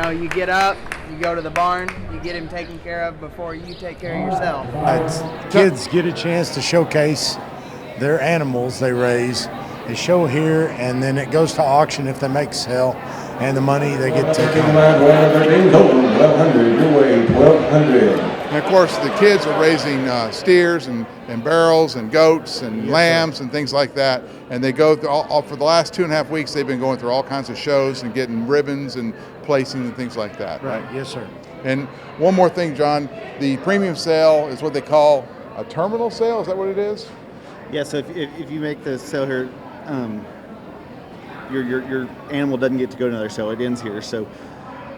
you get up, you go to the barn, you get him taken care of before you take care of yourself. Kids get a chance to showcase their animals they raise. They show here, and then it goes to auction if they make sale, and the money they get taken. And of course, the kids are raising steers and barrels and goats and lambs and things like that. And they go through for the last 2.5 weeks, they've been going through all kinds of shows and getting ribbons and placing and things like that, right? Yes, sir. And one more thing, John, the premium sale is what they call a terminal sale. Is that what it is? Yeah, so if you make the sale here, your animal doesn't get to go to another sale. It ends here. So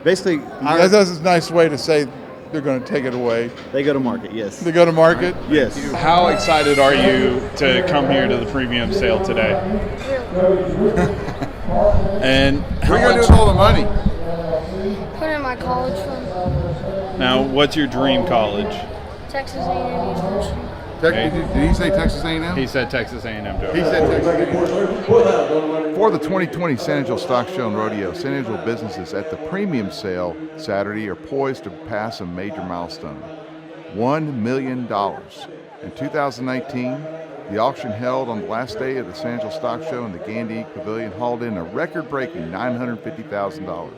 basically, that's a nice way to say they're going to take it away. They go to market, yes. They go to market? Yes. How excited are you to come here to the premium sale today? And what are you going to do with all the money? Put in my college fund. Now, what's your dream college? Texas A&M University. Did he say Texas A&M? He said Texas A&M. He said Texas A&M. For the 2020 San Angelo Stock Show and Rodeo, San Angelo businesses at the premium sale Saturday are poised to pass a major milestone: $1 million. In 2019, the auction held on the last day of the San Angelo Stock Show in the Gandy Pavilion hauled in a record-breaking $950,000.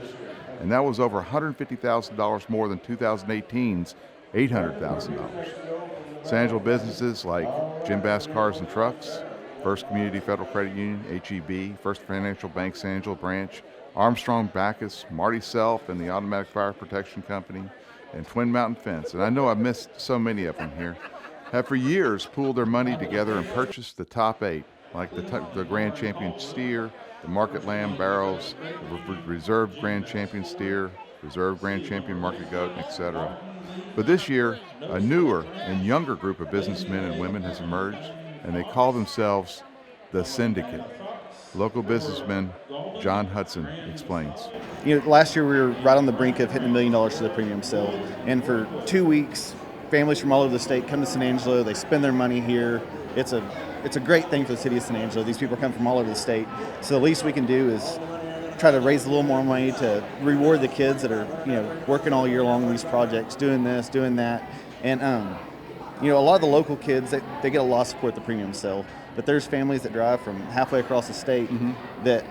And that was over $150,000 more than 2018's $800,000. San Angelo businesses like Jim Bass Cars and Trucks, First Community Federal Credit Union, HEB, First Financial Bank San Angelo Branch, Armstrong Backus, Marty Self and the Automatic Fire Protection Company, and Twin Mountain Fence, and I know I've missed so many of them here, have for years pooled their money together and purchased the top 8, like the Grand Champion Steer, the Market Lamb Barrows, the Reserve Grand Champion Steer, Reserve Grand Champion Market Goat, etc. But this year, a newer and younger group of businessmen and women has emerged, and they call themselves the Syndicate. Local businessman John Hudson explains. Last year we were right on the brink of hitting $1 million to the premium sale, and for 2 weeks, families from all over the state come to San Angelo. They spend their money here. It's a great thing for the city of San Angelo. These people come from all over the state, so the least we can do is try to raise a little more money to reward the kids that are working all year long on these projects, doing this, doing that. And a lot of the local kids, they get a lot of support at the premium sale, but there's families that drive from halfway across the state that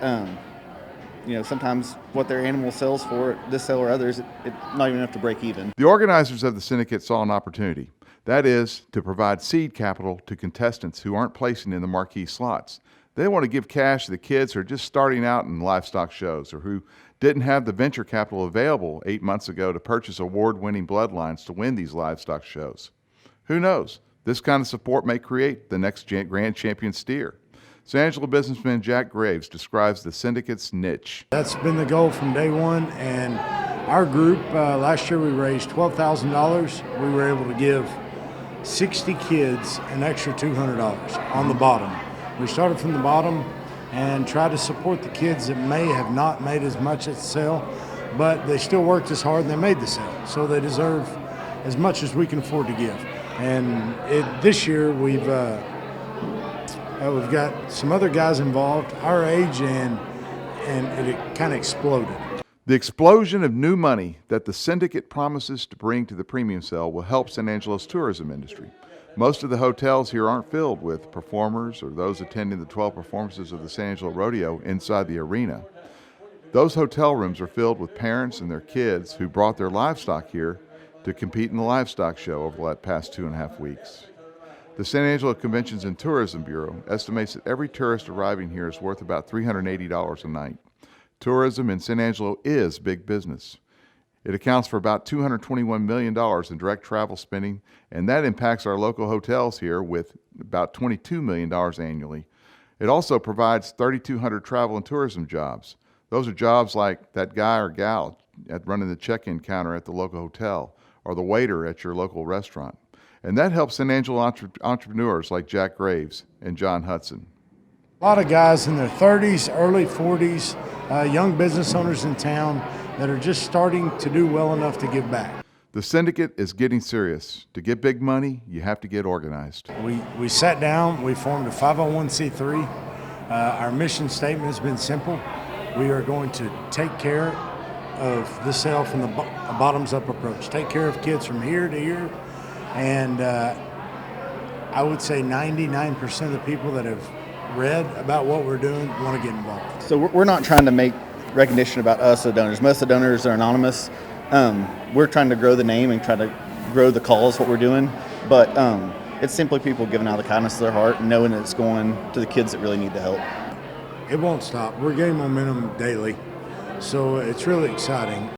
sometimes what their animal sells for at this sale or others, it's not even enough to break even. The organizers of the Syndicate saw an opportunity, that is, to provide seed capital to contestants who aren't placing in the marquee slots. They want to give cash to the kids who are just starting out in livestock shows or who didn't have the venture capital available 8 months ago to purchase award-winning bloodlines to win these livestock shows. Who knows? This kind of support may create the next Grand Champion steer. San Angelo businessman Jack Graves describes the Syndicate's niche. That's been the goal from day one, and our group, last year we raised $12,000. We were able to give 60 kids an extra $200 on the bottom. We started from the bottom and tried to support the kids that may have not made as much at the sale, but they still worked as hard and they made the sale. So they deserve as much as we can afford to give. And this year we've got some other guys involved our age, and it kind of exploded. The explosion of new money that the Syndicate promises to bring to the premium sale will help San Angelo's tourism industry. Most of the hotels here aren't filled with performers or those attending the 12 performances of the San Angelo Rodeo inside the arena. Those hotel rooms are filled with parents and their kids who brought their livestock here to compete in the livestock show over the past 2.5 weeks. The San Angelo Conventions and Tourism Bureau estimates that every tourist arriving here is worth about $380 a night. Tourism in San Angelo is big business. It accounts for about $221 million in direct travel spending, and that impacts our local hotels here with about $22 million annually. It also provides 3,200 travel and tourism jobs. Those are jobs like that guy or gal at running the check-in counter at the local hotel or the waiter at your local restaurant. And that helps San Angelo entrepreneurs like Jack Graves and John Hudson. A lot of guys in their 30s, early 40s, young business owners in town that are just starting to do well enough to give back. The Syndicate is getting serious. To get big money, you have to get organized. We sat down, we formed a 501c3. Our mission statement has been simple. We are going to take care of the sale from the bottoms-up approach. Take care of kids from here to here, and I would say 99% of the people that have read about what we're doing want to get involved. So we're not trying to make recognition about us, the donors. Most of the donors are anonymous. We're trying to grow the name and try to grow the cause, what we're doing. But it's simply people giving out of the kindness of their heart and knowing that it's going to the kids that really need the help. It won't stop. We're gaining momentum daily, so it's really exciting.